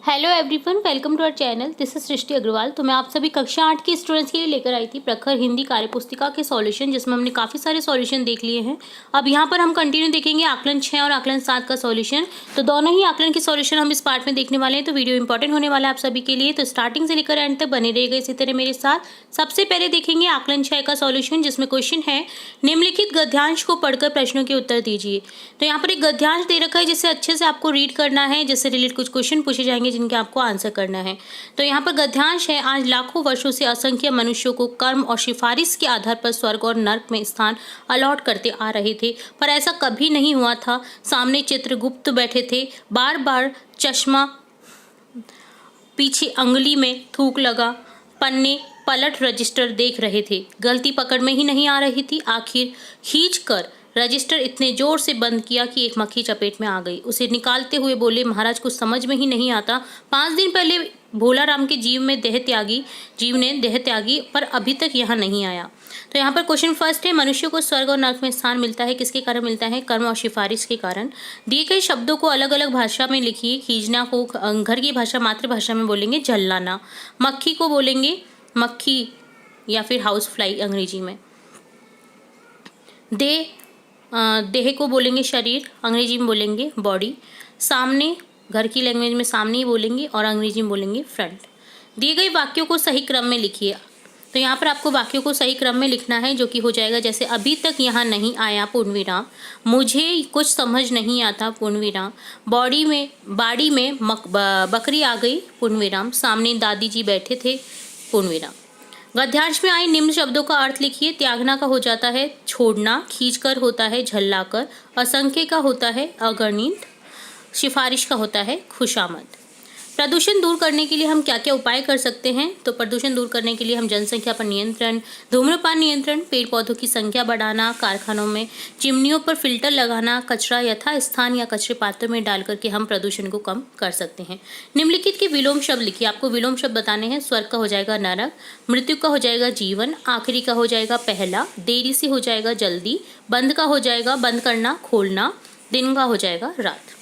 Hello everyone, welcome to our channel. This is Srishti Agarwal. तो मैं आप सभी कक्षा 8 के स्टूडेंट्स के लिए लेकर आई थी प्रखर हिंदी कार्यपुस्तिका के सॉल्यूशन, जिसमें हमने काफ़ी सारे सॉल्यूशन देख लिए हैं। अब यहाँ पर हम कंटिन्यू देखेंगे आकलन 6 और आकलन 7 का सॉल्यूशन। तो दोनों ही आकलन के सॉल्यूशन हम इस पार्ट में देखने वाले हैं, तो वीडियो इंपॉर्टेंट होने वाला है आप सभी के लिए। तो स्टार्टिंग से लेकर एंड तक बने रहेगा इसी तरह मेरे साथ। सबसे पहले देखेंगे आकलन 6 का सॉल्यूशन, जिसमें क्वेश्चन है निम्नलिखित गद्यांश को पढ़कर प्रश्नों के उत्तर दीजिए। तो यहाँ पर एक गद्यांश दे रखा है जिसे अच्छे से आपको रीड करना है, जिससे रिलेटेड कुछ क्वेश्चन पूछे जाएंगे जिनके आपको आंसर करना है। तो यहाँ पर गद्यांश है, आज लाखों वर्षों से असंख्य मनुष्यों को कर्म और सिफारिश के आधार पर स्वर्ग और नर्क में स्थान अलॉट करते आ रहे थे, पर ऐसा कभी नहीं हुआ था। सामने चित्रगुप्त बैठे थे, बार बार चश्मा पीछे अंगुली में थूक लगा, पन्ने पलट रजिस्टर देख रहे थे। गलती पकड़ में ही नहीं आ रही थी। आखिर खींच कर रजिस्टर इतने जोर से बंद किया कि एक मक्खी चपेट में आ गई। उसे निकालते हुए बोले, महाराज कुछ समझ में ही नहीं आता। 5 दिन पहले भोला राम के जीव ने देह त्यागी, पर अभी तक यहाँ नहीं आया। तो यहाँ पर क्वेश्चन फर्स्ट है, मनुष्य को स्वर्ग और नर्क में स्थान मिलता है, किसके कारण मिलता है? कर्म और सिफारिश के कारण। दिए गए शब्दों को अलग अलग भाषा में लिखिए। खींचना को घर की भाषा मातृभाषा में बोलेंगे झल्लाना, मक्खी को बोलेंगे मक्खी या फिर हाउस फ्लाई अंग्रेजी में। देह को बोलेंगे शरीर, अंग्रेजी में बोलेंगे बॉडी। सामने घर की लैंग्वेज में सामने ही बोलेंगे और अंग्रेजी में बोलेंगे फ्रंट। दिए गए वाक्यों को सही क्रम में लिखिए। तो यहाँ पर आपको वाक्यों को सही क्रम में लिखना है, जो कि हो जाएगा जैसे अभी तक यहाँ नहीं आया पूर्णविराम, मुझे कुछ समझ नहीं आता पूर्णविराम, बाड़ी में बकरी आ गई पूर्णविराम, सामने दादी जी बैठे थे पूर्णविराम। गद्यांश में आए निम्न शब्दों का अर्थ लिखिए। त्यागना का हो जाता है छोड़ना, खींचकर होता है झल्लाकर, असंख्य का होता है अगणित, सिफारिश का होता है खुशामद। प्रदूषण दूर करने के लिए हम क्या क्या उपाय कर सकते हैं? तो प्रदूषण दूर करने के लिए हम जनसंख्या पर नियंत्रण, धूम्रपान नियंत्रण, पेड़ पौधों की संख्या बढ़ाना, कारखानों में चिमनियों पर फिल्टर लगाना, कचरा यथा स्थान या कचरे पात्र में डाल करके हम प्रदूषण को कम कर सकते हैं। निम्नलिखित के विलोम शब्द लिखिए। आपको विलोम शब्द बताने हैं। स्वर्ग का हो जाएगा नरक, मृत्यु का हो जाएगा जीवन, आखिरी का हो जाएगा पहला, देरी से हो जाएगा जल्दी, बंद का हो जाएगा बंद करना खोलना, दिन का हो जाएगा रात।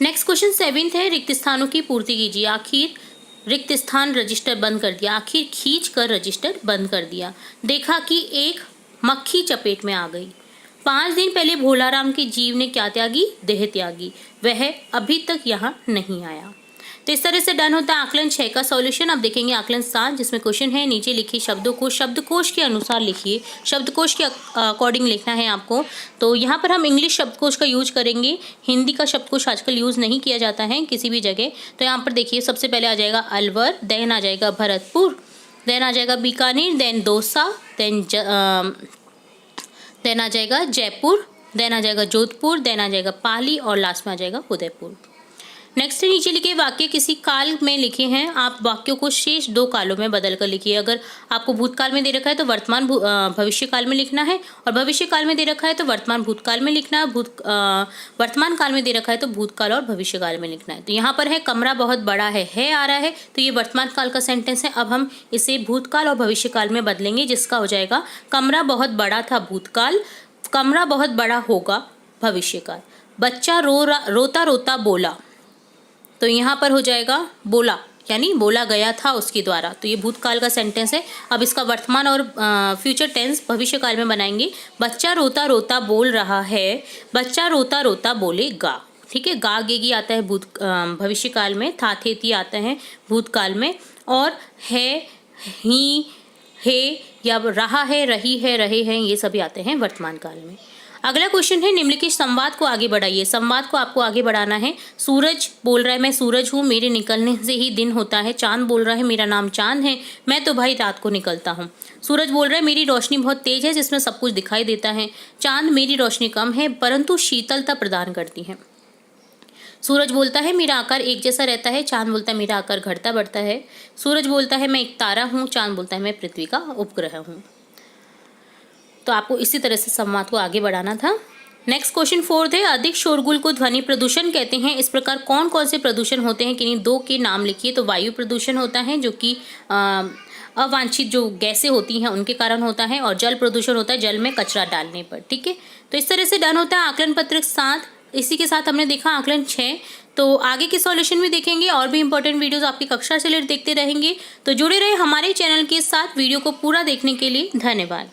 नेक्स्ट क्वेश्चन 7th है, रिक्त स्थानों की पूर्ति कीजिए। आखिर रिक्त स्थान रजिस्टर बंद कर दिया, आखिर खींच कर रजिस्टर बंद कर दिया। देखा कि एक मक्खी चपेट में आ गई। 5 दिन पहले भोलाराम के जीव ने क्या त्यागी? देह त्यागी, वह अभी तक यहाँ नहीं आया। तो इस तरह से डन होता है आकलन 6 का सॉल्यूशन। अब देखेंगे आकलन 7, जिसमें क्वेश्चन है नीचे लिखिए शब्दों को शब्दकोश के अनुसार लिखिए। शब्दकोश के अकॉर्डिंग लिखना है आपको। तो यहाँ पर हम इंग्लिश शब्दकोश का यूज करेंगे, हिंदी का शब्दकोश आजकल यूज नहीं किया जाता है किसी भी जगह। तो यहाँ पर देखिए सबसे पहले आ जाएगा अलवर, देन आ जाएगा भरतपुर, देन आ जाएगा बीकानेर, देन दौसा, देन आ जाएगा जयपुर, देन आ जाएगा जोधपुर, देन आ जाएगा पाली और लास्ट में आ जाएगा उदयपुर। नेक्स्ट नीचे लिखे वाक्य किसी काल में लिखे हैं। आप वाक्यों को शेष 2 कालों में बदल कर लिखिए। अगर आपको भूतकाल में दे रखा है तो वर्तमान भविष्य काल में लिखना है, और भविष्य काल में दे रखा है तो वर्तमान भूतकाल में लिखना है, वर्तमान काल में दे रखा है तो भूतकाल और भविष्य काल में लिखना है। तो यहाँ पर है कमरा बहुत बड़ा है आ रहा है, तो ये वर्तमान काल का सेंटेंस है। अब हम इसे भूतकाल और भविष्य काल में बदलेंगे, जिसका हो जाएगा कमरा बहुत बड़ा था भूतकाल, कमरा बहुत बड़ा होगा भविष्य काल। बच्चा रोता रोता बोला, तो यहाँ पर हो जाएगा बोला, यानी बोला गया था उसके द्वारा। तो ये भूतकाल का सेंटेंस है। अब इसका वर्तमान और फ्यूचर टेंस भविष्य काल में बनाएंगे। बच्चा रोता रोता बोल रहा है, बच्चा रोता रोता बोलेगा। ठीक है, गा गेगी आता है भविष्य काल में, था थे थी आता है भूतकाल में, और है ही है या रहा है रही है रहे हैं ये सभी आते हैं वर्तमान काल में। अगला क्वेश्चन है निम्नलिखित संवाद को आगे बढ़ाइए। संवाद को आपको आगे बढ़ाना है। सूरज बोल रहा है मैं सूरज हूँ, मेरे निकलने से ही दिन होता है। चांद बोल रहा है मेरा नाम चांद है, मैं तो भाई रात को निकलता हूँ। सूरज बोल रहा है मेरी रोशनी बहुत तेज है जिसमें सब कुछ दिखाई देता है। चांद मेरी रोशनी कम है परंतु शीतलता प्रदान करती है। सूरज बोलता है मेरा आकार एक जैसा रहता है, चांद बोलता है मेरा आकार घटता बढ़ता है। सूरज बोलता है मैं एक तारा हूँ, चांद बोलता है मैं पृथ्वी का उपग्रह हूँ। तो आपको इसी तरह से संवाद को आगे बढ़ाना था। नेक्स्ट क्वेश्चन 4th है, अधिक शोरगुल को ध्वनि प्रदूषण कहते हैं। इस प्रकार कौन कौन से प्रदूषण होते हैं, किन्हीं 2 के नाम लिखिए। तो वायु प्रदूषण होता है, जो कि अवांछित जो गैसें होती हैं उनके कारण होता है, और जल प्रदूषण होता है जल में कचरा डालने पर। ठीक है, तो इस तरह से डन होता है आकलन पत्रक 7। इसी के साथ हमने देखा आकलन 6। तो आगे के सॉल्यूशन भी देखेंगे और भी इंपॉर्टेंट वीडियोस आपकी कक्षा से रिलेटेड देखते रहेंगे। तो जुड़े रहे हमारे चैनल के साथ। वीडियो को पूरा देखने के लिए धन्यवाद।